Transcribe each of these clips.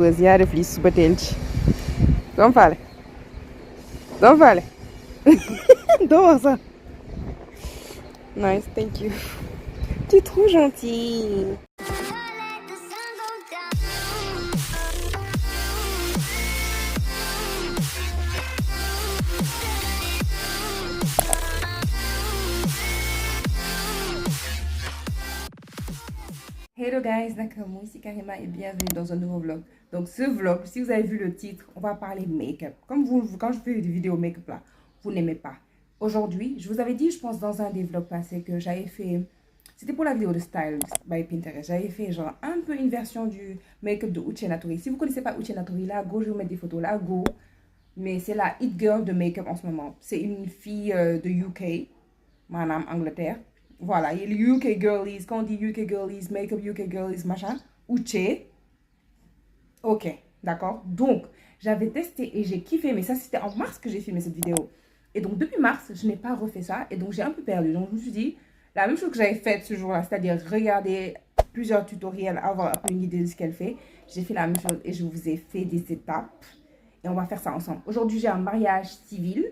yaa def lii suba teel ci doom faale doom faale doo wax sax nice thank you tu es trop gentil. Hello guys, d'accord, moi ici Karima et bienvenue dans un nouveau vlog. Donc ce vlog, si vous avez vu le titre, on va parler make-up. Comme quand je fais des vidéos make-up là, vous n'aimez pas. Aujourd'hui, je vous avais dit, je pense dans un des vlogs passés que j'avais fait, c'était pour la vidéo de Style by Pinterest, j'avais fait genre un peu une version du make-up de Uche Natori. Si vous ne connaissez pas Uche Natori, là, go, je vais vous mettre des photos là, go. Mais c'est la hit girl de make-up en ce moment. C'est une fille de UK, madame Angleterre. Voilà, les UK girlies, quand on dit UK girlies, make-up UK girlies, machin, Uche. Ok, d'accord. Donc, j'avais testé et j'ai kiffé, mais ça, c'était en mars que j'ai filmé cette vidéo. Et donc, depuis mars, je n'ai pas refait ça et donc j'ai un peu perdu. Donc, je me suis dit, la même chose que j'avais faite ce jour-là, c'est-à-dire regarder plusieurs tutoriels, avoir un peu une idée de ce qu'elle fait. J'ai fait la même chose et je vous ai fait des étapes et on va faire ça ensemble. Aujourd'hui, j'ai un mariage civil.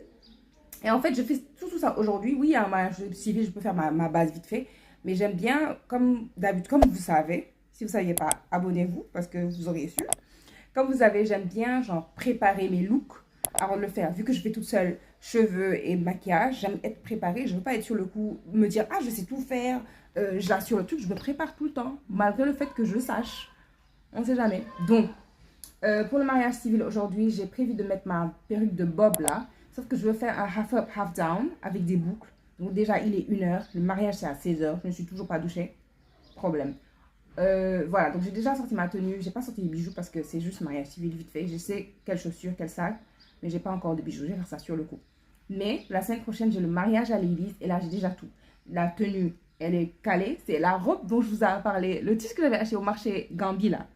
Et en fait, je fais tout ça aujourd'hui. Oui, il y a un mariage civil, je peux faire ma base vite fait. Mais j'aime bien, comme d'habitude, comme vous savez, si vous ne saviez pas, abonnez-vous parce que vous auriez su. Comme vous savez, j'aime bien genre préparer mes looks avant de le faire. Vu que je fais toute seule cheveux et maquillage, j'aime être préparée. Je ne veux pas être sur le coup, me dire, ah, je sais tout faire, j'assure le truc. Je me prépare tout le temps, malgré le fait que je sache. On ne sait jamais. Donc, pour le mariage civil aujourd'hui, j'ai prévu de mettre ma perruque de bob là. Sauf que je veux faire un half up, half down avec des boucles. Donc déjà, il est 1h. Le mariage, c'est à 16h. Je ne suis toujours pas douchée. Problème. Voilà, donc j'ai déjà sorti ma tenue. J'ai pas sorti les bijoux parce que c'est juste mariage civil vite fait. Je sais quelles chaussures, quelles sacs. Mais j'ai pas encore de bijoux. Je vais faire ça sur le coup. Mais la semaine prochaine, j'ai le mariage à l'église. Et là, j'ai déjà tout. La tenue, elle est calée. C'est la robe dont je vous ai parlé. Le tissu que j'avais acheté au marché Gambi là.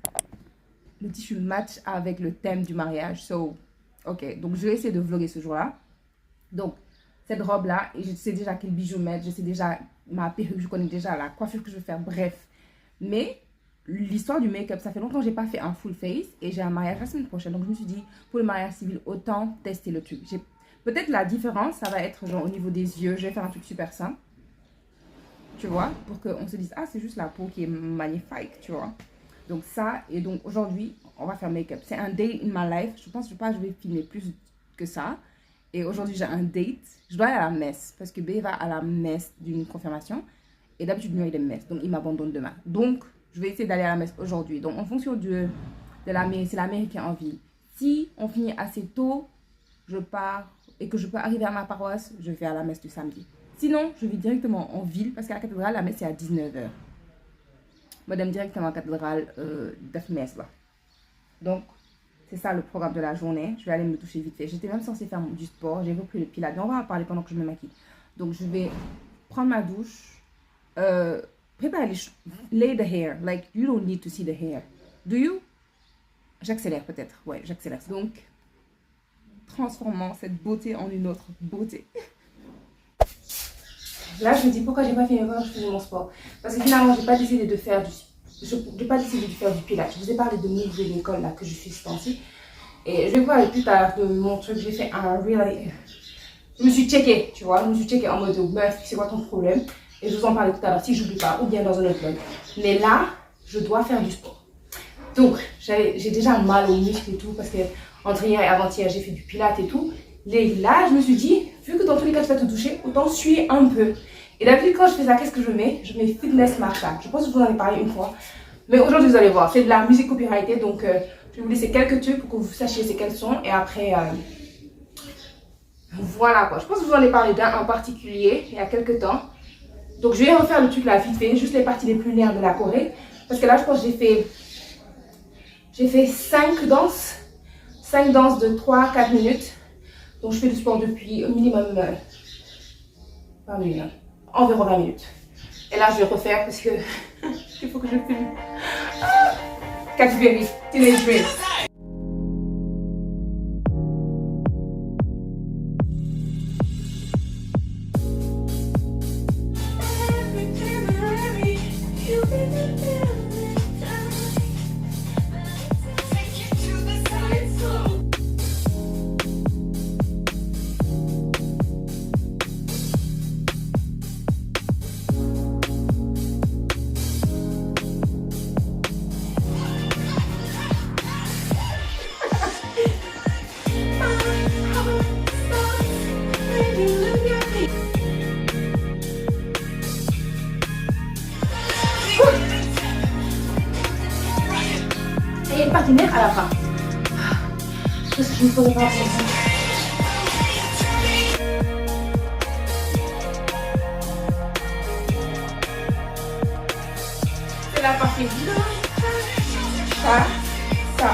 Le tissu match avec le thème du mariage. So, ok, donc je vais essayer de vlogger ce jour-là. Donc, cette robe-là, et je sais déjà quel bijou mettre, je sais déjà ma perruque, je connais déjà la coiffure que je veux faire, bref. Mais, l'histoire du make-up, ça fait longtemps que je n'ai pas fait un full face et j'ai un mariage la semaine prochaine. Donc, je me suis dit, pour le mariage civil, autant tester le truc. Peut-être la différence, ça va être genre au niveau des yeux, je vais faire un truc super simple. Tu vois, pour qu'on se dise, ah, c'est juste la peau qui est magnifique, tu vois. Donc ça, et donc aujourd'hui, on va faire make-up. C'est un day in my life. Je pense que je vais filmer plus que ça. Et aujourd'hui, j'ai un date. Je dois aller à la messe. Parce que B va à la messe d'une confirmation. Et d'habitude, il y a des messes. Donc, il m'abandonne demain. Donc, je vais essayer d'aller à la messe aujourd'hui. Donc, en fonction de la mairie, c'est la mairie qui est en ville. Si on finit assez tôt, je pars et que je peux arriver à ma paroisse, je vais à la messe du samedi. Sinon, je vais directement en ville. Parce qu'à la cathédrale, la messe, c'est à 19h. Madame directement à la cathédrale d'Afmes là. Donc, c'est ça le programme de la journée. Je vais aller me toucher vite fait. J'étais même censée faire du sport. J'ai repris le pilates. Mais on va en parler pendant que je me maquille. Donc, je vais prendre ma douche. Préparer les cheveux. Lay the hair. Like, you don't need to see the hair. Do you? J'accélère peut-être. Ouais, j'accélère. Donc, transformons cette beauté en une autre beauté. Là, je me dis pourquoi j'ai pas fait quand je faisais mon sport. Parce que finalement, j'ai pas décidé de faire du pilates. Je vous ai parlé de mon de l'école là que je suis ici. Et je vais vous parler plus tard de mon truc. J'ai fait un really. Je me suis checké, tu vois. Je me suis checké en mode meuf, c'est quoi ton problème? Et je vous en parle tout à l'heure si j'oublie pas, ou bien dans un autre vlog. Mais là, je dois faire du sport. Donc, j'ai déjà mal aux muscles et tout parce que entre hier et avant-hier, j'ai fait du pilates et tout. Et là, je me suis dit, vu que dans tous les cas, tu vas te toucher, autant suer un peu. Et d'habitude, quand je fais ça, qu'est-ce que je mets? Je mets Fitness Marshall. Je pense que je vous en ai parlé une fois. Mais aujourd'hui, vous allez voir, c'est de la musique copyrightée. Donc, je vais vous laisser quelques trucs pour que vous sachiez c'est quels sont. Et après, voilà quoi. Je pense que je vous en ai parlé d'un en particulier, il y a quelques temps. Donc, je vais refaire le truc là vite fait, juste les parties les plus nerfs de la Corée. Parce que là, je pense que j'ai fait 5 danses. 5 danses de 3-4 minutes. Donc, je fais du sport depuis au minimum 20 minutes, environ 20 minutes. Et là, je vais refaire parce que il faut que je filme. Category Teenage Dream. partie mère à la fin. Parce que je ne pourrais pas faire ça. C'est la partie vide. Ça, ça,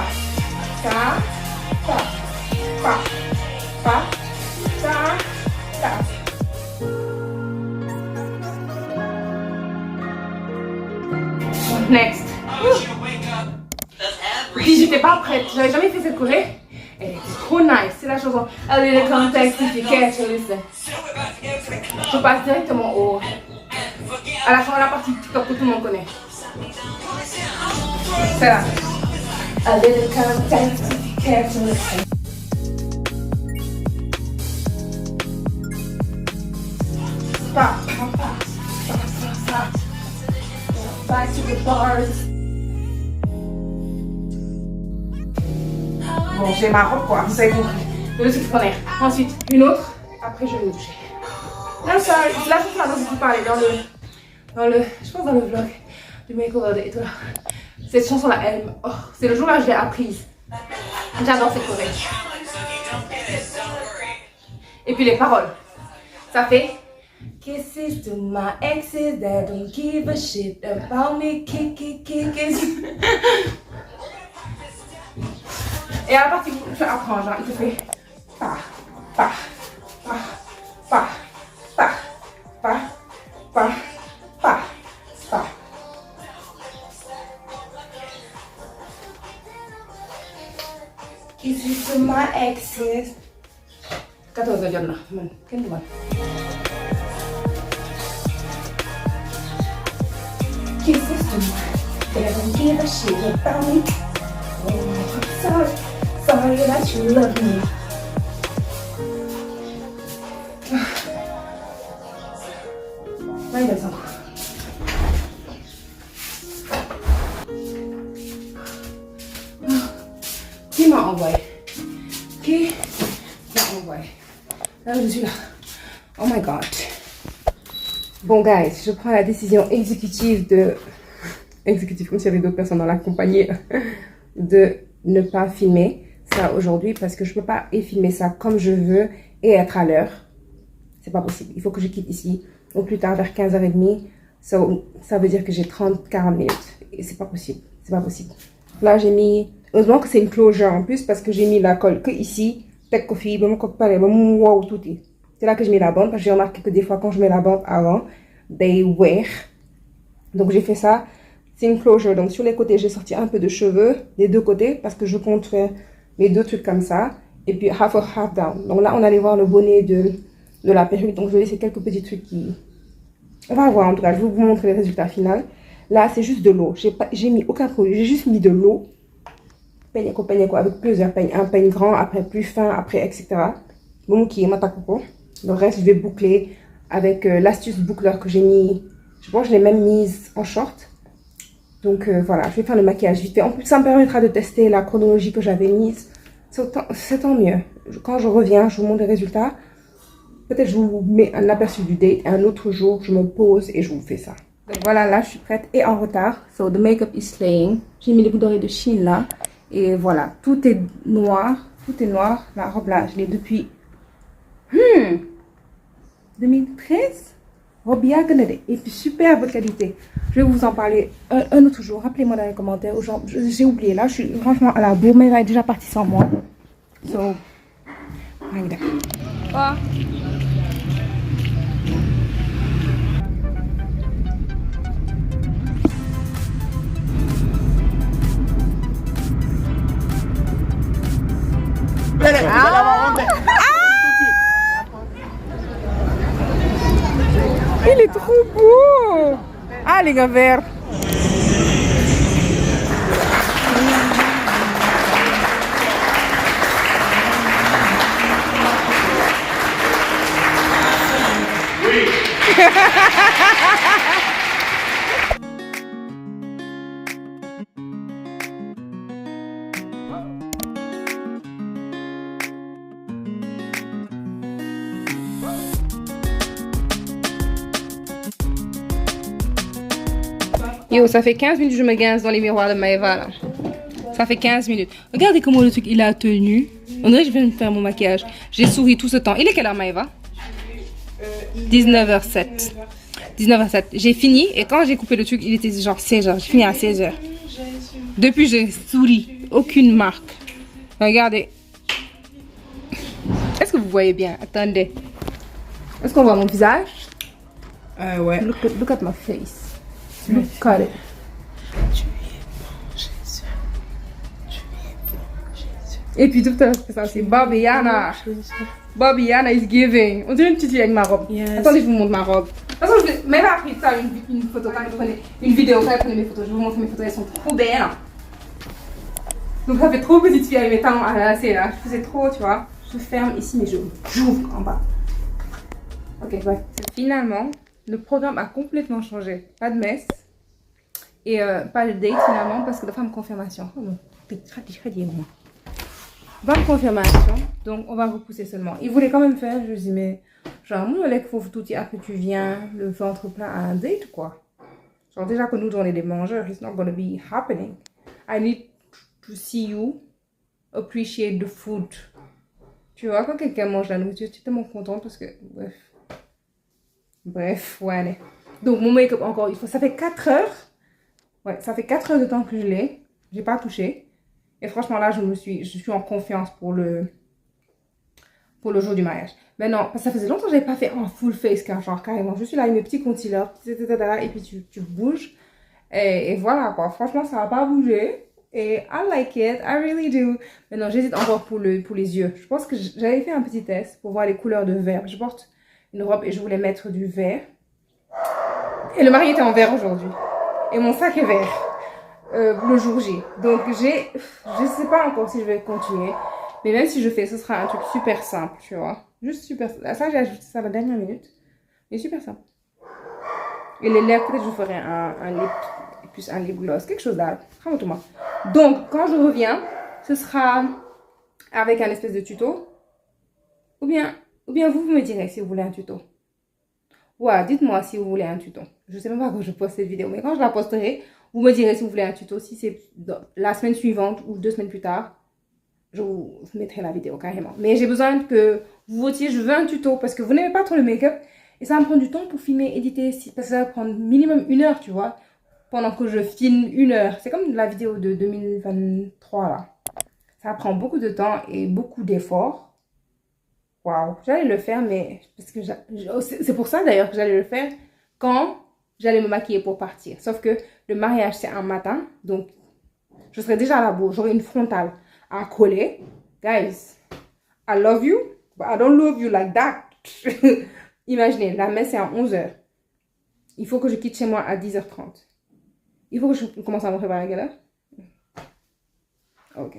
ça, ça, ça, ça, ça, ça. Next. Puis j'étais pas prête, j'avais jamais fait cette choré. Elle était trop nice, c'est la chanson. Elle est le contexte, je passe directement à la fin de la partie TikTok que tout le monde connaît. C'est là. Elle est le contexte, Stop. Back to the bars. Bon, j'ai ma robe quoi, vous avez compris. Le citronnaire. Ensuite, une autre. Après, je vais me doucher. Là, ça, c'est la chanson dont je vous parlais je pense dans le vlog du makeover et tout là. Cette chanson-là, c'est le jour-là que je l'ai apprise. J'adore cette choré. Et puis les paroles. Ça fait Kisses to my exes that don't give a shit about me, kiss. Et à la partie où tu apprends, genre, il te fait pa, pa, pa, pa, pa, pa, pa, pa, pa. Kisses to my exes. 14 jot na man kenn du man. Kisses to my, they don't give a shit about me. Oh, sorry that you love me. Là, il descend. Qui m'a envoyé? Qui m'a envoyé? Là, je suis là. Oh my god. Bon, guys, je prends la décision exécutive comme s'il y avait d'autres personnes dans la compagnie, de ne pas filmer ça aujourd'hui parce que je peux pas filmer ça comme je veux et être à l'heure. C'est pas possible. Il faut que je quitte ici au plus tard vers 15h30. Ça veut dire que j'ai 30-40 minutes. Et c'est pas possible. C'est pas possible. Là, j'ai mis... Heureusement que c'est une closure en plus parce que j'ai mis la colle que ici. C'est là que je mets la bande parce que j'ai remarqué que des fois quand je mets la bande avant, they wear. Donc j'ai fait ça. C'est une closure. Donc sur les côtés, j'ai sorti un peu de cheveux des deux côtés parce que je compte faire mes deux trucs comme ça. Et puis half up, half down. Donc là, on allait voir le bonnet de la perruque. Donc je vais laisser quelques petits trucs qui... On va voir en tout cas. Je vais vous montrer le résultat final. Là, c'est juste de l'eau. J'ai mis aucun produit. J'ai juste mis de l'eau. Peigne quoi, avec plusieurs peignes. Un peigne grand, après plus fin, après etc. Bon, qui est matacoco. Le reste, je vais boucler avec l'astuce boucleur que j'ai mis. Je pense que je l'ai même mise en short. Donc voilà, je vais faire le maquillage vite fait. En plus, ça me permettra de tester la chronologie que j'avais mise. C'est tant mieux. Quand je reviens, je vous montre les résultats. Peut-être je vous mets un aperçu du date. Et un autre jour, je me pose et je vous fais ça. Donc voilà, là, je suis prête et en retard. So, the makeup is slaying. J'ai mis les bouts d'oreilles de Shein là. Et voilà, tout est noir. Tout est noir. La robe là, je l'ai depuis... 2013. Robe bien et puis superbe qualité. Je vais vous en parler un autre jour. Rappelez-moi dans les commentaires. J'ai oublié là. Je suis franchement à la bourre. Mais elle est déjà partie sans moi. So, oh. Il est trop beau. Ah, les gars verts. Yo, ça fait 15 minutes que je me gaze dans les miroirs de Maeva là. Ça fait 15 minutes. Regardez comment le truc il a tenu. On dirait que je viens de faire mon maquillage. J'ai souri tout ce temps. Il est quelle heure, Maëva? 19h07. 19h07. J'ai fini et quand j'ai coupé le truc, il était genre 16h. J'ai fini à 16h. Depuis, j'ai souri. Aucune marque. Regardez. Est-ce que vous voyez bien? Attendez. Est-ce qu'on voit mon visage? Ouais. Look at my face. Look at it. Et puis tout à l'heure, ça c'est Barbiana. Barbiana is giving. On dirait une petite fille avec ma robe. Yes. Attendez, je vous montre ma robe. De toute façon, je vais même après ça, une photo, quand vous prenez une vidéo, quand vous prenez mes photos, je vais vous montrer mes photos, elles sont trop belles. Donc ça fait trop petite fille avec mes talons à lasser là. Je faisais trop, tu vois. Je ferme ici, mais j'ouvre en bas. Ok, ouais. Finalement, le programme a complètement changé. Pas de messe. Et pas de date finalement, parce que la femme confirmation. Oh non, bonne confirmation, donc on va repousser seulement. Il voulait quand même faire, je dis mais genre moi il faut tout dire après tu viens le ventre plein à un date quoi. Genre déjà que nous on est des mangeurs, it's not gonna be happening. I need to see you appreciate the food. Tu vois quand quelqu'un mange la nourriture, tu es tellement content parce que bref ouais. Donc mon make-up encore une fois, ça fait 4 heures. Ouais, ça fait 4 heures de temps que je l'ai. J'ai pas touché. Et franchement, là, je suis en confiance pour le jour du mariage. Mais non, parce que ça faisait longtemps que je n'avais pas fait un full face, genre carrément. Je suis là avec mes petits concealers, et puis tu bouges. Et voilà, quoi. Franchement, ça va pas bouger. Et I like it, I really do. Mais non, j'hésite encore pour les yeux. Je pense que j'avais fait un petit test pour voir les couleurs de vert. Je porte une robe et je voulais mettre du vert. Et le mari était en vert aujourd'hui. Et mon sac est vert. Le jour J. Donc je sais pas encore si je vais continuer. Mais même si je fais, ce sera un truc super simple, tu vois. Juste super simple. Ça, j'ai ajouté ça à la dernière minute. Mais super simple. Et les lèvres, peut-être je ferai un lip, plus un lip gloss. Quelque chose là. Donc, quand je reviens, ce sera avec un espèce de tuto. Ou bien vous me direz si vous voulez un tuto. Ouais, dites-moi si vous voulez un tuto. Je sais même pas quand je poste cette vidéo. Mais quand je la posterai, vous me direz si vous voulez un tuto. Si c'est la semaine suivante ou 2 semaines plus tard, je vous mettrai la vidéo carrément. Mais j'ai besoin que vous votiez. Je veux un tuto parce que vous n'aimez pas trop le make-up. Et ça va me prendre du temps pour filmer, éditer. Parce que ça va prendre minimum 1 heure, tu vois. Pendant que je filme 1 heure. C'est comme la vidéo de 2023 là. Ça prend beaucoup de temps et beaucoup d'efforts. Waouh, j'allais le faire, mais parce que c'est pour ça d'ailleurs que j'allais le faire quand j'allais me maquiller pour partir. Sauf que le mariage c'est un matin, donc je serai déjà à la bourre, j'aurai une frontale à coller. Guys, I love you, but I don't love you like that. Imaginez, la messe c'est à 11h. Il faut que je quitte chez moi à 10h30. Il faut que je commence à me préparer à quelle heure? Ok.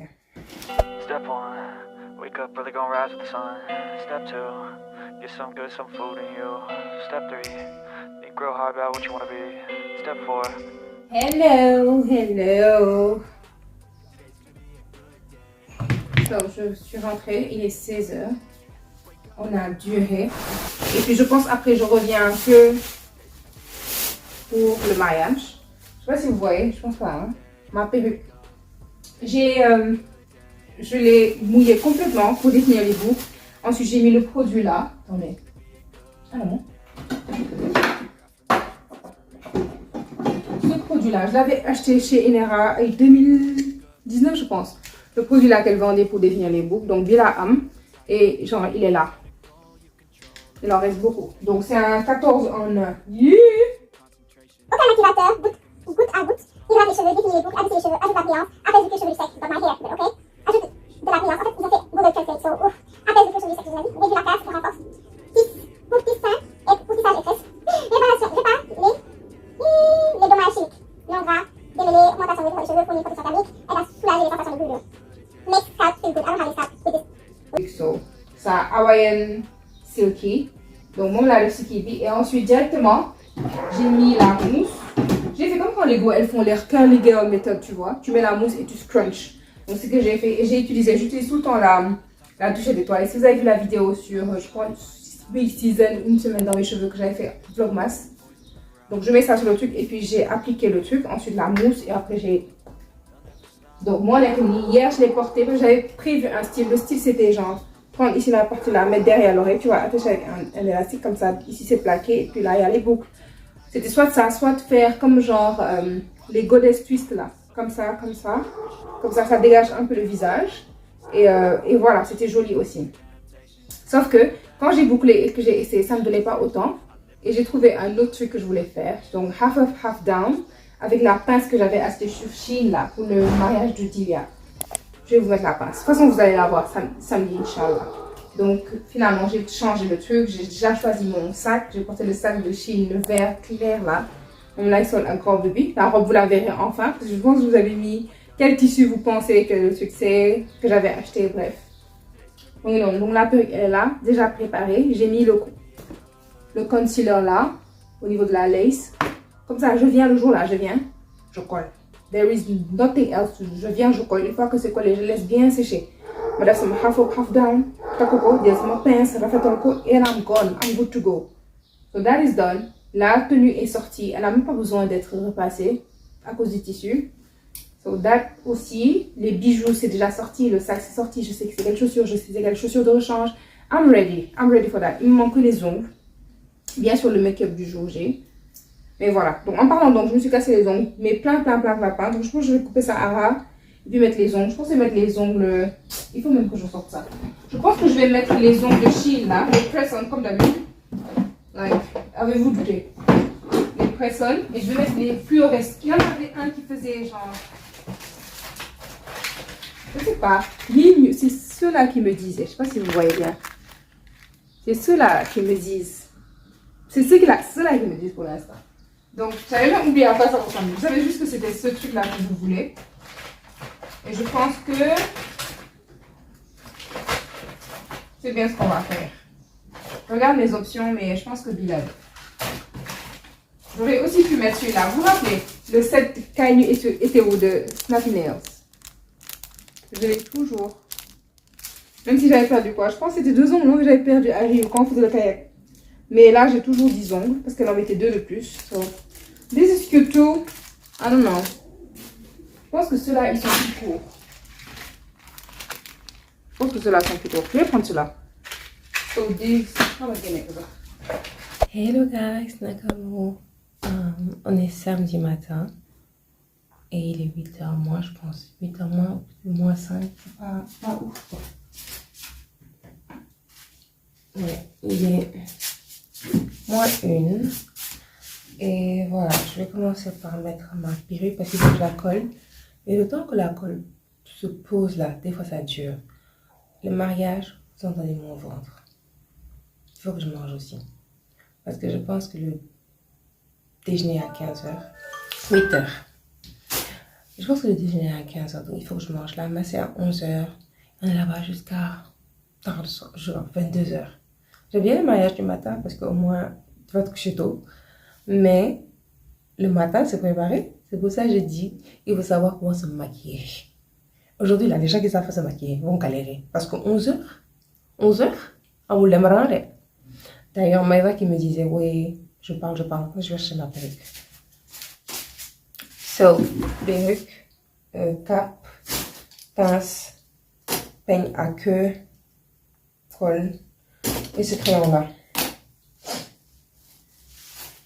Step 1, wake up early, gonna rise with the sun. Step 2, get some food in you. Step 3, think real hard about what you want to be. Step 4. Hello. Donc, je suis rentrée, il est 16h. On a duré. Et puis, je pense après, je reviens que pour le mariage. Je sais pas si vous voyez, je pense pas. Hein? Ma perruque. Je l'ai mouillé complètement pour définir les boucles. Ensuite, j'ai mis le produit là. Attendez. Ah non. Ce produit-là, je l'avais acheté chez Enera en 2019, je pense. Le produit là qu'elle vendait pour définir les boucles. Donc, Villa Ham. Et genre, il est là. Il en reste beaucoup. Donc, c'est un 14 en 1. Yeah. Aucun maquillateur, goutte à goutte. Hydrate les cheveux, définir les boucles, abaisser les cheveux, ajoute la brillance, apaise le cheveux sec. Donc, my hair, ok? Ajoute de la brillance. En fait, ils ont fait Google Translate. So, apaise le cheveux sec, je vous ai dit. Réduit la casse, on renforce. Pour tissage et pour tissage et tresse. Réparation, répare les dommages chimiques. Non gras, démêlés, augmentation des cheveux, fournir une protection thermique, aide à soulager les sensations de brûlure. Make scalp feel good. I don't have a scalp. So, ça Hawaiian Silky. Donc, mon là, le Silky. Et ensuite, directement, j'ai mis la mousse. J'ai fait comme quand les go, elles font leur curly girl méthode, tu vois. Tu mets la mousse et tu scrunch. Donc, c'est ce que j'ai fait. Et j'utilise tout le temps la douche d'étoile. Et si vous avez vu la vidéo sur, je crois, Big Season, 1 semaine dans mes cheveux que j'avais fait vlogmas. Donc, je mets ça sur le truc et puis j'ai appliqué le truc. Ensuite, la mousse et après, j'ai Donc, moi, hier, je l'ai porté. J'avais prévu un style. Le style, c'était genre prendre ici la partie là, mettre derrière l'oreille. Tu vois, attacher avec un élastique comme ça. Ici, c'est plaqué. Et puis là, il y a les boucles. C'était soit ça, soit faire comme genre les goddess twist là. Comme ça, comme ça. Comme ça dégage un peu le visage. Et voilà, c'était joli aussi. Sauf que quand j'ai bouclé et que j'ai essayé, ça ne me donnait pas autant. Et j'ai trouvé un autre truc que je voulais faire. Donc, half up, half down. Avec la pince que j'avais achetée sur Shein là, pour le mariage de Dilia. Je vais vous mettre la pince. De toute façon, vous allez la voir samedi, Inch'Allah. Donc, finalement, j'ai changé le truc. J'ai déjà choisi mon sac. J'ai porté le sac de Shein, le vert clair là. On l'a sur un grand bébé. La robe, vous la verrez enfin. Parce que je pense que vous avez mis quel tissu vous pensez que le truc c'est, que j'avais acheté, bref. Donc la perruque, elle est là, déjà préparée. J'ai mis le concealer là, au niveau de la lace. Comme ça, je viens le jour là, je colle. There is nothing else to do. Je viens, je colle. Une fois que c'est collé, je laisse bien sécher. Je laisse mon half up, half down. Takoko, je ma pince, rafetons et I'm gone. I'm good to go. So that is done. La tenue est sortie. Elle n'a même pas besoin d'être repassée à cause du tissu. So that aussi. Les bijoux, c'est déjà sorti. Le sac, c'est sorti. Je sais que c'est quelle chaussure. Je sais que c'est quelle chaussure de rechange. I'm ready. I'm ready for that. Il me manque que les ongles. Bien sûr, le make-up du jour J. Mais voilà. Donc, en parlant d'ongles, je me suis cassé les ongles. Mais plein. Donc, je pense que je vais couper ça à ras. Et puis mettre les ongles. Je pense que je vais mettre les ongles. Il faut même que je sorte ça. Je pense que je vais mettre les ongles de Shein là. Les press-on comme d'habitude. Like, avez-vous douté? Les press-on. Et je vais mettre les fluorescents. Il y en avait un qui faisait genre. Je sais pas. C'est ceux-là qui me disaient. Je sais pas si vous voyez bien. C'est ceux-là qui me disent. C'est ceux-là qui me disent pour l'instant. Donc, j'avais même oublié à quoi ça ressemble. Vous savez juste que c'était ce truc-là que vous voulez. Et je pense que c'est bien ce qu'on va faire. Je regarde les options, mais je pense que Bilal. J'aurais aussi pu mettre celui-là. Vous vous rappelez le set Kainu hétéro de Snappy Nails? Je l'ai toujours. Même si j'avais perdu quoi. Je pense que c'était 2 ongles que j'avais perdu à Rio quand on faisait le kayak. Mais là, j'ai toujours 10 ongles parce qu'elle en mettait 2 de plus. So, this is cute too. I don't know. Je pense que ceux-là, ils sont plus courts. Je vais prendre ceux-là. So, these... Hello guys, Nakamu. On est samedi matin. Et il est 8h moins, je pense. 8h moins, moins 5. C'est pas ouf quoi. Ouais, il est moins 1. Et voilà, je vais commencer par mettre ma perruque parce qu'il faut que je la colle. Et le temps que la colle se pose là, des fois ça dure. Le mariage, vous entendez mon ventre. Il faut que je mange aussi. Parce que je pense que le déjeuner est à 15h. 8h. Je pense que le déjeuner est à 15h, donc il faut que je mange. La masse est à 11h. On est là-bas jusqu'à tard le soir, genre 22h. J'aime bien le mariage du matin parce qu'au moins tu vas te coucher tôt. Mais le matin, c'est préparé. C'est pour ça que je dis, il faut savoir comment se maquiller. Aujourd'hui, là, les gens qui savent se maquiller vont galérer. Parce que 11h, on vous l'aimera. D'ailleurs, Maïva qui me disait, oui, je parle, je vais chercher ma perruque. So, perruque, cap, pince, peigne à queue, colle et ce crayon-là.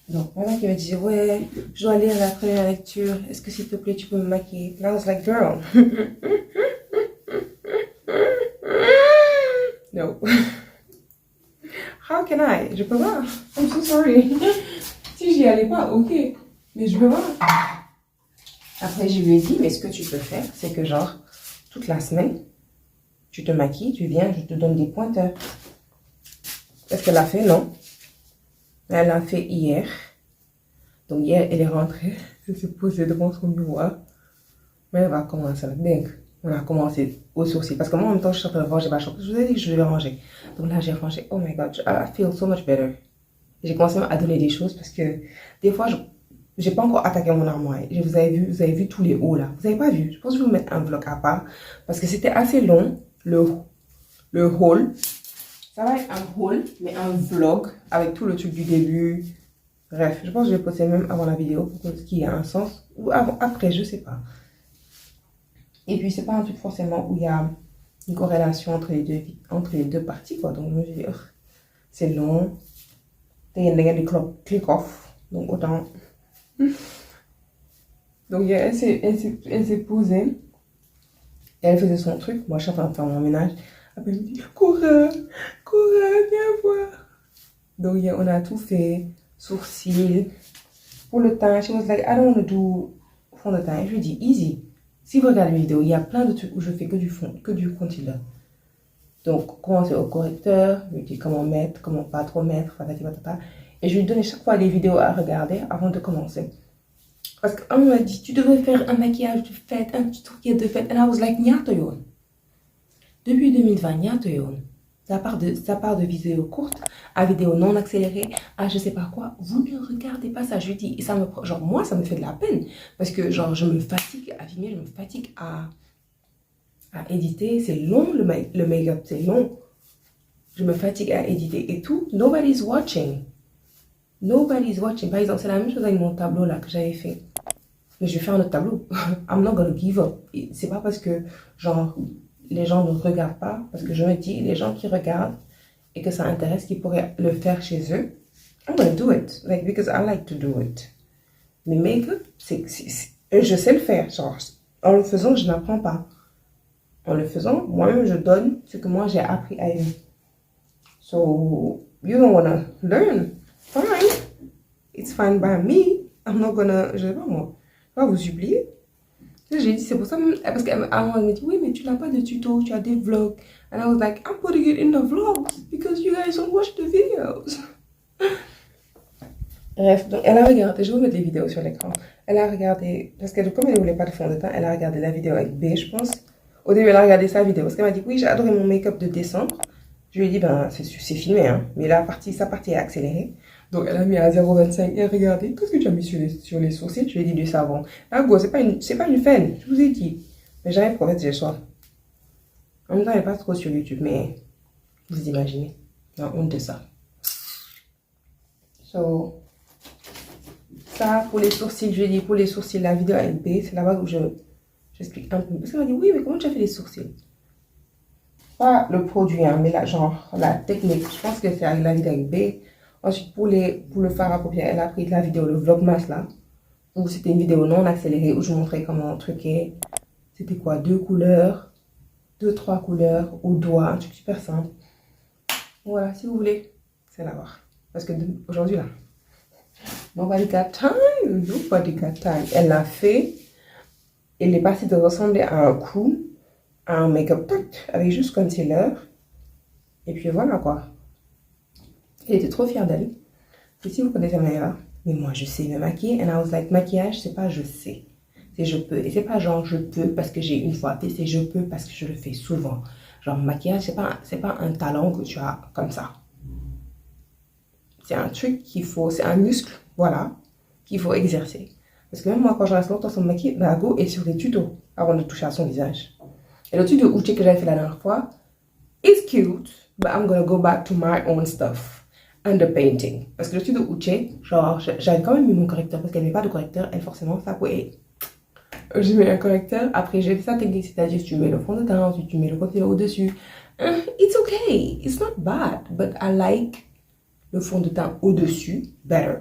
Donc, Maïva qui me disait, ouais, je dois lire la première lecture. Est-ce que s'il te plaît, tu peux me maquiller? And I was like, girl. No. How can I? Je peux pas. I'm so sorry. Si j'y allais pas, ok. Mais je peux pas. Après, je lui ai dit, mais ce que tu peux faire, c'est que genre, toute la semaine, tu te maquilles, tu viens, je te donne des pointeurs. Est-ce qu'elle l'a fait? Non. Elle l'a fait hier. Donc hier, elle est rentrée. Elle s'est posée devant son miroir. Mais elle va commencer avec dingue. On a commencé au sourcil. Parce que moi, en même temps, je suis en train de ranger ma chambre. Je vous ai dit que je devais ranger. Donc là, j'ai rangé. Oh my god, I feel so much better. J'ai commencé à donner des choses parce que des fois, j'ai pas encore attaqué mon armoire. Vous avez vu tous les hauts là. Vous avez pas vu? Je pense que je vais vous mettre un vlog à part. Parce que c'était assez long, le haul. Ça va être un haul, mais un vlog avec tout le truc du début. Bref, je pense que je vais poster même avant la vidéo pour qu'il y ait un sens. Ou avant, après, je sais pas. Et puis, c'est pas un truc forcément où il y a une corrélation entre les deux parties, quoi. Donc, je me dis, c'est long. Il y a des click off. Donc, autant. Donc, elle s'est posée. Et elle faisait son truc. Moi, je suis en train de faire mon ménage. Après, elle me dit, Cora, viens voir. Donc, on a tout fait. Sourcils. Pour le teint, she was like, I don't want to do fond de teint. Et je lui dis, easy. Si vous regardez les vidéos, il y a plein de trucs où je fais que du concealer. Donc, commencer au correcteur, je lui dis comment mettre, comment pas trop mettre, patati patata. Et je lui donnais chaque fois des vidéos à regarder avant de commencer. Parce qu'on m'a dit, tu devrais faire un maquillage de fête, un tutoriel de fête. And I was like, nyata yon. Depuis 2020, nyata yon. Ça part de vidéos courtes à vidéos non accélérées, à je sais pas quoi. Vous ne regardez pas ça, je dis. Et ça me, genre, moi, ça me fait de la peine. Parce que, genre, je me fatigue à filmer, je me fatigue à éditer. C'est long, le make-up, c'est long. Je me fatigue à éditer et tout. Nobody's watching. Nobody's watching. Par exemple, c'est la même chose avec mon tableau là que j'avais fait. Mais je vais faire un autre tableau. I'm not gonna give up. C'est pas parce que, genre, les gens ne regardent pas, parce que je me dis, les gens qui regardent et que ça intéresse, qui pourraient le faire chez eux, I'm gonna do it, like, because I like to do it. Mais make-up, je sais le faire, genre, en le faisant, je n'apprends pas. En le faisant, moi-même, je donne ce que moi, j'ai appris à aimer. So, you don't wanna learn, fine. It's fine by me. I'm not gonna, je sais pas moi, je vais vous oublier. J'ai dit, c'est pour ça, parce qu'elle me dit, oui, mais tu n'as pas de tuto, tu as des vlogs. And I was like, I'm putting it in the vlogs because you guys don't watch the videos. Bref, donc elle a regardé, je vais vous mettre les vidéos sur l'écran. Elle a regardé, parce que comme elle ne voulait pas de fond de teint, elle a regardé la vidéo avec B, je pense. Au début, elle a regardé sa vidéo, parce qu'elle m'a dit, oui, j'ai adoré mon make-up de décembre. Je lui ai dit, ben, c'est filmé, hein. Mais sa partie est accélérée. Donc, elle a mis à 0,25 et regardez, qu'est-ce que tu as mis sur les sourcils? Je lui ai dit du savon. Ah, go, c'est pas une fan, je vous ai dit. Mais j'arrive pour fait, j'ai le soir. En même temps, elle n'est pas trop sur YouTube, mais vous imaginez. La honte de ça. So, ça, pour les sourcils, je lui ai dit, pour les sourcils, la vidéo avec B, c'est là-bas où j'explique un peu. Parce qu'elle m'a dit, oui, mais comment tu as fait les sourcils? Pas le produit, hein, mais genre, la technique. Je pense que c'est avec la vidéo avec B. Ensuite, pour le fard à paupières, elle a pris la vidéo, le vlogmas là, où c'était une vidéo non accélérée, où je montrais comment truquer. C'était quoi? 2 couleurs, 2-3 couleurs au doigt, un truc super simple. Voilà, si vous voulez, c'est là-bas. Parce que aujourd'hui là, nobody got time, nobody got time. Elle l'a fait, elle est passée de ressembler à un coup, à un make-up avec juste concealer. Et puis voilà quoi. Elle était trop fière d'elle. Et si vous connaissez Maëva, mais moi je sais me maquiller. And I was like, maquillage, c'est pas je sais. C'est je peux. Et c'est pas genre je peux parce que j'ai une fois fait, c'est je peux parce que je le fais souvent. Genre maquillage, c'est pas un talent que tu as comme ça. C'est un truc qu'il faut, c'est un muscle, voilà, qu'il faut exercer. Parce que même moi, quand je reste longtemps sans me maquiller, ma go est sur les tutos avant de toucher à son visage. Et le truc de Uche que j'avais fait la dernière fois, it's cute, but I'm gonna go back to my own stuff. Underpainting. Parce que le truc de Uche, genre, j'avais quand même mis mon correcteur parce qu'elle n'avait pas de correcteur. Elle, forcément, ça pouvait. J'ai mis un correcteur. Après, j'ai fait sa technique, c'est-à-dire tu mets le fond de teint, tu mets le concealer au-dessus. It's okay. It's not bad. But I like le fond de teint au-dessus better.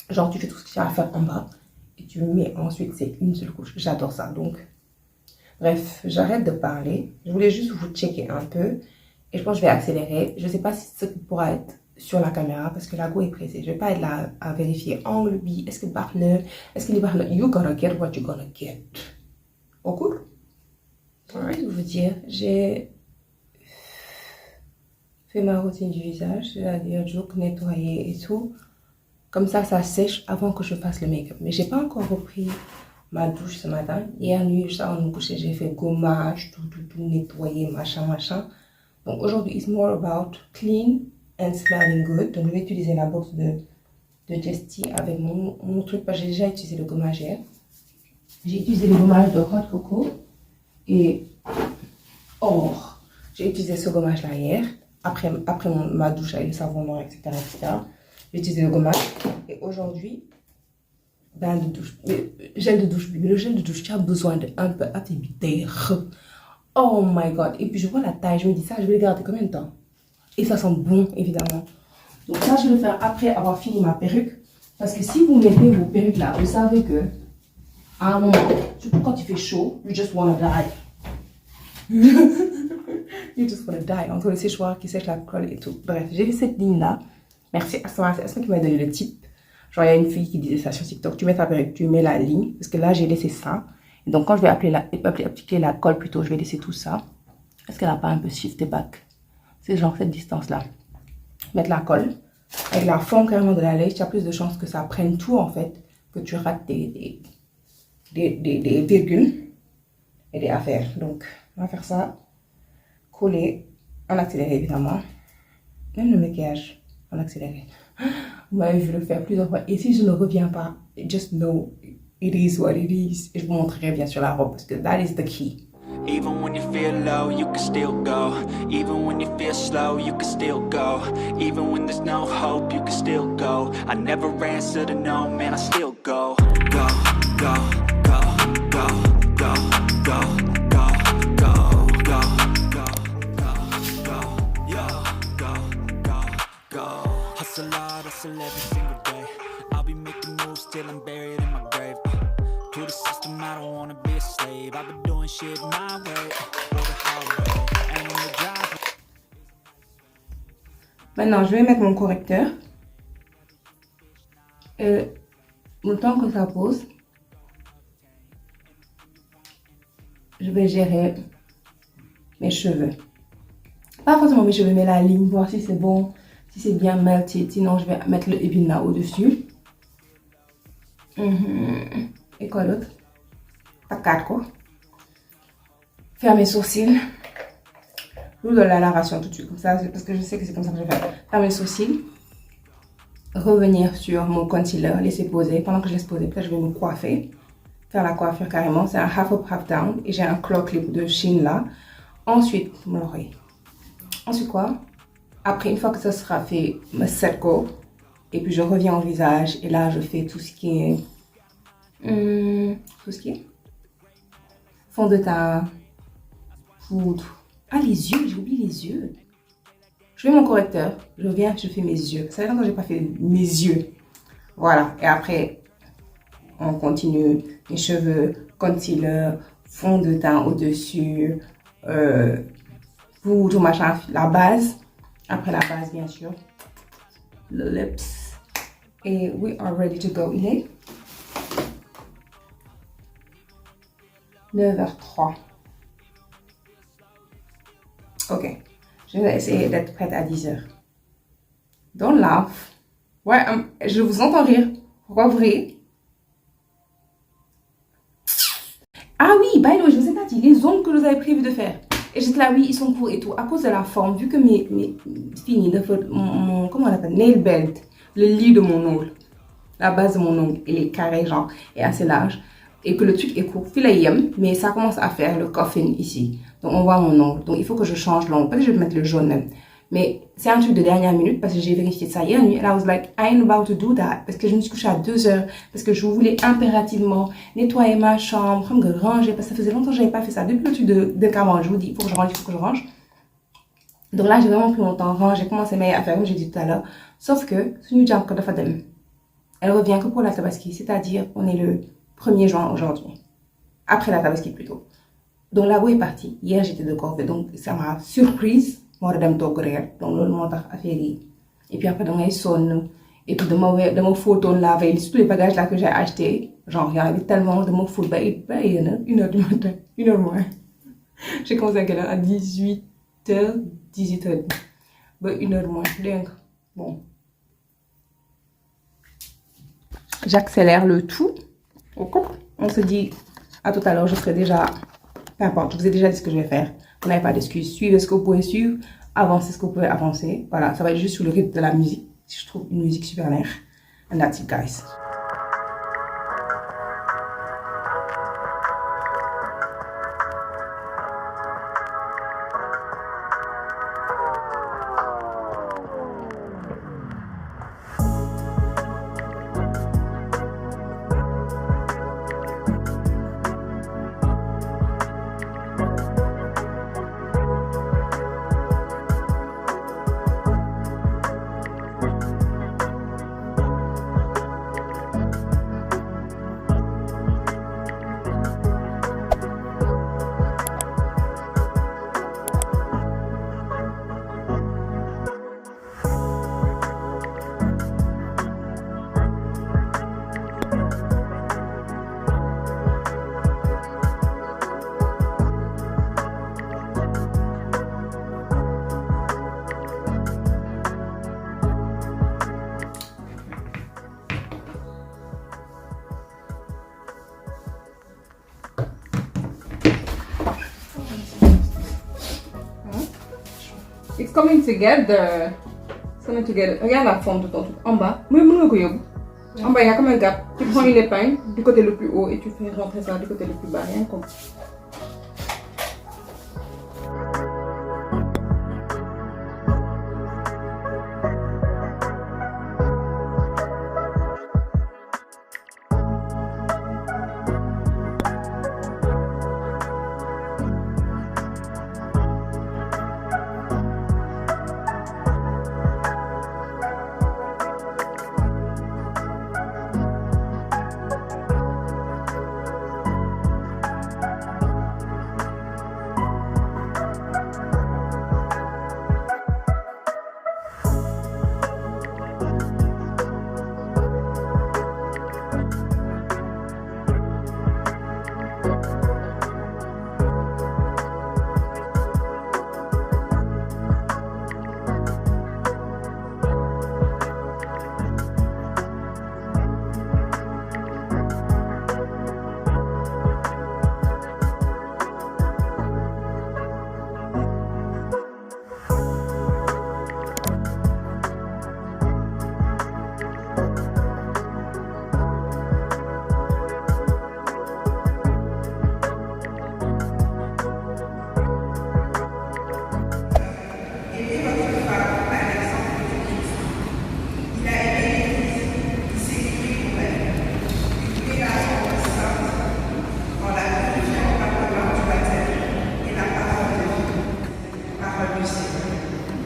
Genre, tu fais tout ce que tu as à faire en bas et tu mets ensuite, c'est une seule couche. J'adore ça. Donc, bref, j'arrête de parler. Je voulais juste vous checker un peu. Et je pense que je vais accélérer. Je ne sais pas si ce pourra être sur la caméra parce que la go est pressée. Je ne vais pas être là à vérifier angle, oui, est-ce que partner, est-ce qu'il est partner. You're gonna get what you're gonna get. Au cool? Alright, je vais vous dire, j'ai fait ma routine du visage, c'est-à-dire joke, nettoyer et tout. Comme ça sèche avant que je fasse le make-up. Mais j'ai pas encore repris ma douche ce matin. Hier nuit, juste avant de me coucher, j'ai fait gommage, tout, nettoyer, machin. Donc aujourd'hui, it's more about clean and smelling good. Donc je vais utiliser la box de Jesty avec mon truc. Parce que j'ai déjà utilisé le gommage hier. J'ai utilisé le gommage de Hot Coco. Et j'ai utilisé ce gommage là hier. Après ma douche avec le savon noir, etc. J'ai utilisé le gommage. Et aujourd'hui, bain de douche, gel de douche, mais le gel de douche, tu as besoin d'un peu à tes bitais. Oh my god. Et puis je vois la taille, je me dis ça, je vais le garder combien de temps? Et ça sent bon, évidemment. Donc ça, je vais le faire après avoir fini ma perruque. Parce que si vous mettez vos perruques là, vous savez que à un moment, surtout quand il fait chaud, you just wanna die. You just wanna die. Entre le séchoir qui sèche la colle et tout. Bref, j'ai fait cette ligne là. Merci à Asma, c'est Asma qui m'a donné le type. Genre, il y a une fille qui disait ça sur TikTok. Tu mets ta perruque, tu mets la ligne. Parce que là, j'ai laissé ça. Et donc, quand je vais appliquer la colle plutôt, je vais laisser tout ça. Est-ce qu'elle n'a pas un peu shifté back? C'est genre cette distance-là. Mettre la colle. Avec la forme carrément de la lace, tu as plus de chances que ça prenne tout, en fait. Que tu rates des virgules et des affaires. Donc, on va faire ça. Coller en accéléré, évidemment. Même le maquillage en accéléré. Vous m'avez vu le faire plusieurs fois. Et si je ne reviens pas, just know it is what it is. Et je vous montrerai bien sûr la robe parce que that is the key. Even when you feel low, you can still go. Even when you feel slow, you can still go. Even when there's no hope, you can still go. I never answer to no, man, I still go. Go, go, go, go, go, go, go, go, go, go, go, go, go, go. Hustle hard, hustle every single day. I'll be making moves till I'm buried in my grave. To the system, I don't wanna be a slave. I've been doing shit my way, or the highway. And when the drive. Maintenant, je vais mettre mon correcteur. Et le temps que ça pose, je vais gérer mes cheveux. Pas forcément mes cheveux, mais la ligne, voir si c'est bon, si c'est bien melted. Sinon, je vais mettre le épine là au-dessus. Et quoi d'autre? Tac, quoi. Faire mes sourcils. Je vous donne la narration tout de suite, comme ça, parce que je sais que c'est comme ça que je vais faire. Faire mes sourcils. Revenir sur mon concealer, laisser poser. Pendant que je laisse poser, peut-être je vais me coiffer. Faire la coiffure carrément. C'est un half up, half down. Et j'ai un claw clip de Shein là. Ensuite, mon oreille. Ensuite quoi? Après, une fois que ça sera fait, me set go. Et puis je reviens au visage. Et là, je fais tout ce qui est... fond de teint, poudre. Ah, les yeux, j'ai oublié les yeux. Je fais mon correcteur, je reviens, je fais mes yeux. Ça fait longtemps que je n'ai pas fait mes yeux. Voilà, et après, on continue. Les cheveux, concealer, fond de teint au-dessus, poudre, machin, la base. Après la base, bien sûr, le lips. Et we are ready to go. Il est 9h03. Ok. Je vais essayer d'être prête à 10h. Don't laugh. Ouais, je vous entends rire. Pourquoi vous riez? Ah oui, by the way, je vous ai pas dit, les ongles que vous avez prévu de faire. Et j'étais là, oui, ils sont courts et tout. À cause de la forme, vu que comment on appelle? Nail belt. Le lit de mon ongle. La base de mon ongle, il est carré, genre, et assez large. Et que le truc est court, mais ça commence à faire le coffin ici. Donc on voit mon ongle. Donc il faut que je change l'ongle. Peut-être que je vais mettre le jaune même. Mais c'est un truc de dernière minute parce que j'ai vérifié ça hier nuit. And I was like, I ain't about to do that. Parce que je me suis couchée à 2h. Parce que je voulais impérativement nettoyer ma chambre, ranger. Parce que ça faisait longtemps que je n'avais pas fait ça. Depuis le truc de Cameroun, je vous dis, il faut que je range, il faut que je range. Donc là, j'ai vraiment pris mon temps. J'ai commencé mes affaires, comme j'ai dit tout à l'heure. Sauf que, elle revient que pour la Tabaski. C'est-à-dire, on est le 1er juin aujourd'hui. Après la Tabaski plutôt. Donc la go est partie. Hier j'étais de corvée. Donc ça m'a surprise. Moi dem togg reer. Donc loolu moo tax affaire yi. Et puis après dangay sonn. Et puis dama photo la veille. Tous les bagages là que j'ai acheté. Genre il y en avait tellement. Dama photo ba 1h du matin. 1h moins. J'ai commencé à quelle heure? À 18h. 18h. Ba 1h moins. Donc bon. J'accélère le tout. On se dit à tout à l'heure, je serai déjà... Peu importe, je vous ai déjà dit ce que je vais faire. Vous n'avez pas d'excuses. Suivez ce que vous pouvez suivre. Avancez ce que vous pouvez avancer. Voilà, ça va être juste sur le rythme de la musique. Si je trouve une musique super nerf. And that's it, guys. It's coming together. It's coming together. Regarde la forme de ton truc. En bas. Oui, en bas, il y a comme un gap. Tu prends une épingle du côté le plus haut et tu fais rentrer ça du côté le plus bas. Rien comme ça.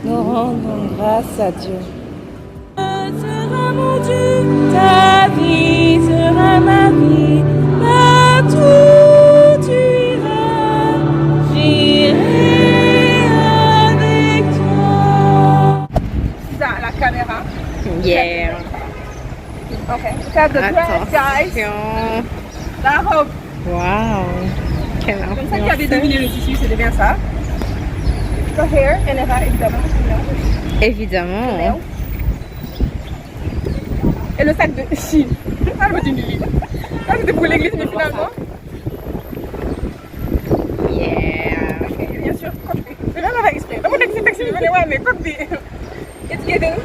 Nous rendons grâce à Dieu. Sera mon Dieu, ta vie sera ma vie, partout tu iras, j'irai avec toi. Ça, la caméra. Yeah. Okay. Look at the dress, guys. Attention. La robe. Wow. Quelle Comme ça, qui avait deviné le tissu, c'était bien ça. The hair, NRA, évidemment. Évidemment. Et le sac de Chine. Ah, le Lily. Ah, c'était pour l'église, mais finalement. Yeah. Et bien sûr, cocktail. Je viens d'avoir exprès. Dans mon taxi, je venais voir, mais cocktail. It's giving.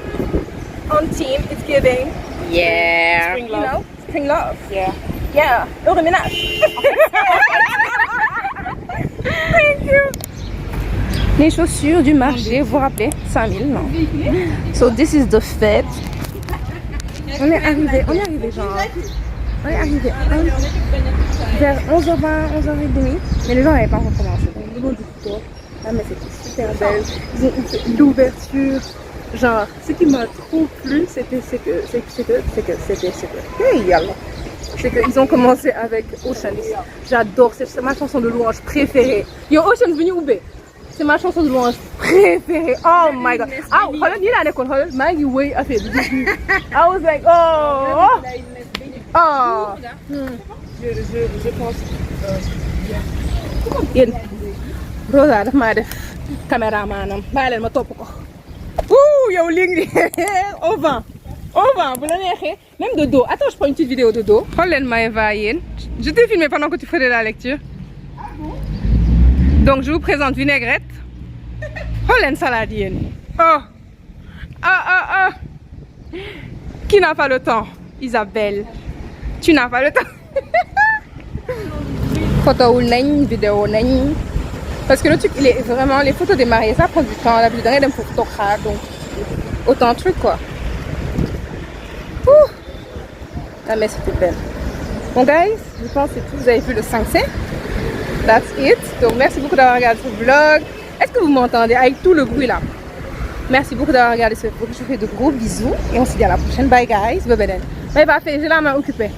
On team, it's giving. Yeah. You know, spring love. Yeah. Yeah. Heureux ménage. Thank you. Les chaussures du marché, vous vous rappelez, 5000, non? So this is the fit. On est arrivé genre. On est arrivé vers 11h20, 11h30. Mais les gens n'avaient pas encore commencé. Donc, le monde du tour. Ah, mais c'était super belle. Ils ont fait l'ouverture. Genre, ce qui m'a trop plu, c'est qu'ils ont commencé avec Ocean. J'adore, c'est ma chanson de louange préférée. Yo, Ocean, venu où? C'est ma chanson de louange préférée. Oh my god. Ah, regarde, il a l'école. Regarde, Maggie Way a fait du début. I was like, oh. Oh. Je pense. Yéen. Rosa daf maa def caméramanam. Bàyyi leen ma topp ko. Ouh, yow léegi au vent. Au vent, bu la neexee. Même de dos. Attends, je prends une petite vidéo de dos. Xool leen Maëva yéen. Je t'ai filmé pendant que tu faisais la lecture. Donc je vous présente vinaigrette. Holland salade yen. Oh. Ah. Qui n'a pas le temps? Isabelle. Tu n'as pas le temps. Photo nañ, vidéo nañ. Parce que le truc, il est vraiment, les photos des mariés, ça prend du temps. La vidéo d'un photo donc autant de trucs quoi. Ouh. Ah mais c'était belle. Bon guys, je pense que c'est tout. Vous avez vu le 5C. That's it. Donc merci beaucoup d'avoir regardé ce vlog. Est-ce que vous m'entendez avec tout le bruit là? Merci beaucoup d'avoir regardé ce vlog. Je vous fais de gros bisous et on se dit à la prochaine. Bye guys. Bye bye. Bye bye. J'ai la main occupée.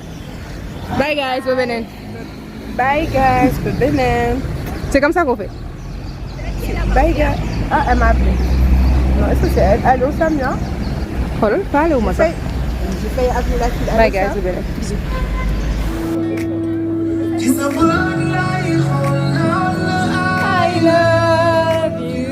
Bye guys. Bye bye. Bye guys. Bye bye. C'est comme ça qu'on fait. Bye guys. Ah, elle m'a appelé. Non, est-ce que c'est elle? Allô Samia? Oh là, pas allô moi ça. J'ai failli appeler la fille. Bye guys. Bye bye. Bisous. I love you.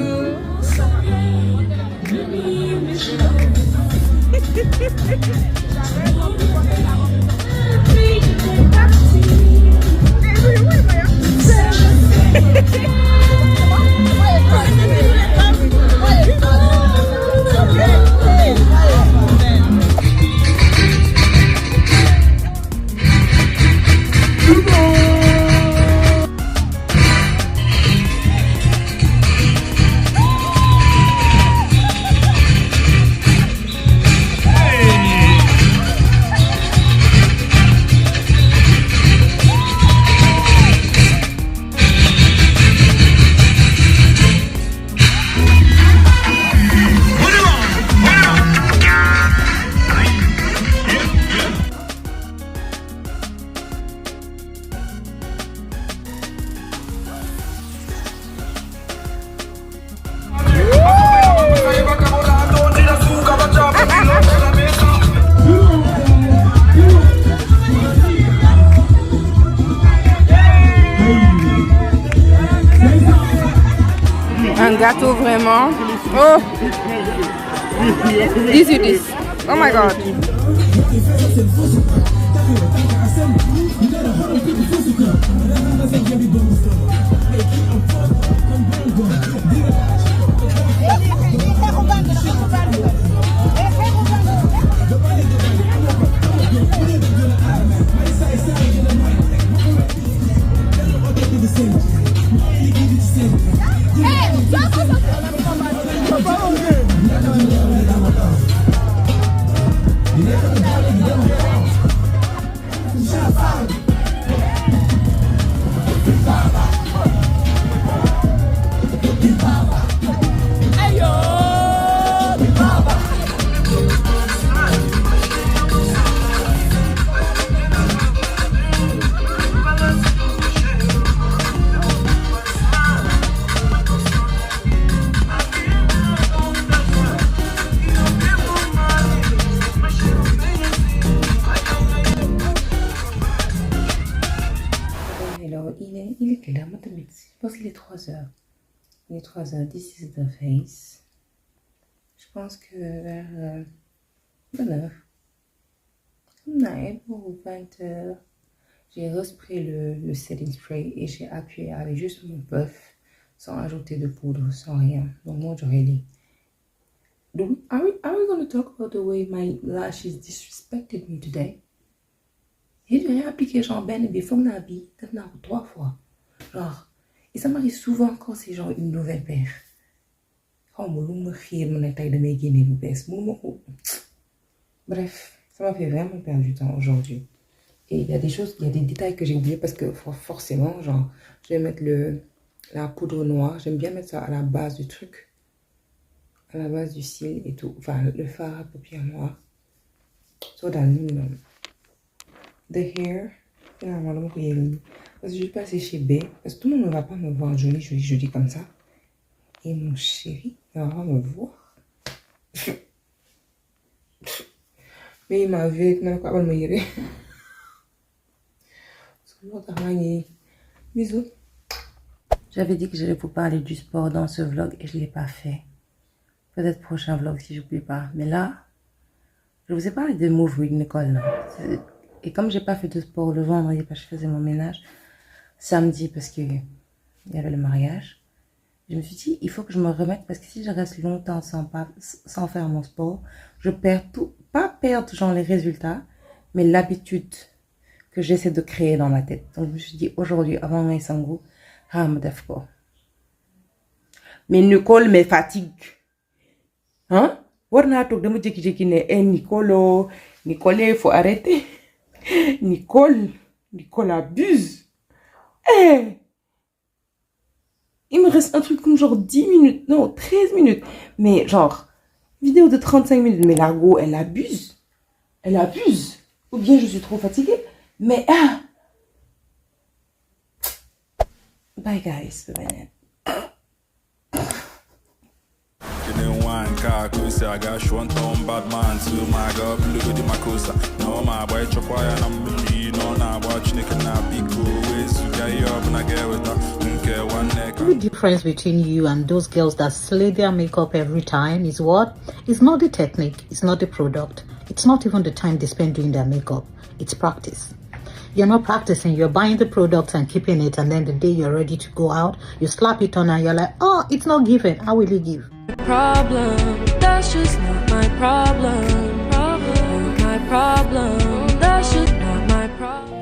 Un gâteau vraiment. Oh! 10/10. Oh my god. Il est quelle heure? Je pense qu'il est 3h. Il est 3h. This is the face. Je pense que vers 20h. Non, pour 20h. J'ai respray le setting spray et j'ai appuyé avec juste mon puff sans ajouter de poudre, sans rien. Donc moi j'aurais dit. Are we going to talk about the way my lashes disrespected me today? J'ai rien appliqué genre ben et faut que n'habille 3 fois. Genre, et ça m'arrive souvent quand c'est genre une nouvelle paire. Bref, ça m'a fait vraiment perdre du temps aujourd'hui. Et il y a des choses, il y a des détails que j'ai oubliés parce que forcément, genre, je vais mettre la poudre noire. J'aime bien mettre ça à la base du truc. À la base du cil et tout. Enfin, le fard à paupières noires. So dans le the hair. Parce que je vais passer chez B. Parce que tout le monde ne va pas me voir jolie comme ça. Et mon chéri, il va pas me voir. Mais il m'a vu avec ma quoi me yere. Bisous. J'avais dit que j'allais vous parler du sport dans ce vlog et je ne l'ai pas fait. Peut-être prochain vlog si je n'oublie pas. Mais là, je vous ai parlé de Move with Nicole. Et comme j'ai pas fait de sport le vendredi parce que je faisais mon ménage, samedi parce qu'il y avait le mariage, je me suis dit il faut que je me remette parce que si je reste longtemps sans faire mon sport, je perds tout, pas perdre genre les résultats, mais l'habitude que j'essaie de créer dans ma tête. Donc je me suis dit aujourd'hui avant mes sangou, me def quoi. Mais Nicole me fatigue. Hein? Warna tok dama jékki-jékki ne Nicole, il faut arrêter. Nicole abuse. Il me reste un truc comme genre 10 minutes, non 13 minutes. Mais genre, vidéo de 35 minutes. Mais la go, elle abuse. Elle abuse. Ou bien je suis trop fatiguée. Mais bye guys. Wine car closer, I got one ton bad man to my god, look at my coaster. No, my boy, chop wire, and I'm no, now watch Nick and I be cool ways to get you up and I get with that. One neck. The difference between you and those girls that slay their makeup every time is what? It's not the technique, it's not the product, it's not even the time they spend doing their makeup, it's practice. You're not practicing, you're buying the product and keeping it, and then the day you're ready to go out, you slap it on and you're like, oh, it's not given, how will it give? Problem, that's just not my problem. My problem, that's just not my problem.